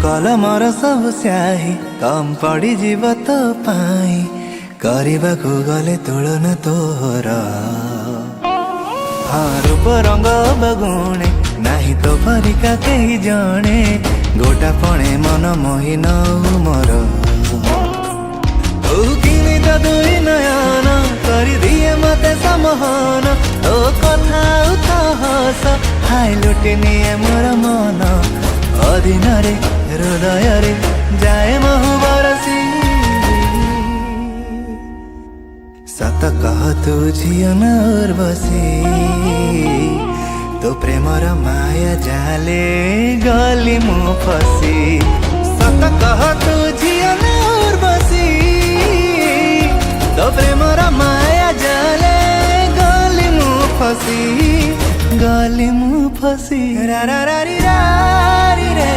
कलमर सब स्याही कम पड़ी जीव तो पाई करबाकू गले तुलन तोहर हाँ रूप रंग बगुणे नाही तो परिका कही जणे गोटा पणे मन मोहि नऊ मोर किनी तो दुई नयन कर दिए मते समहन तो कथा उतहस हाय लुटि निए मोर मन अधीन रे हृदय रे जाए महु बरसी सत कह तू झियो नर बसी तो प्रेमर माया जाले गली मु फसी सत कह तू झियो नर बसी तो प्रेमर माया जाले गली मु फसी रा रा रा री रा री रे।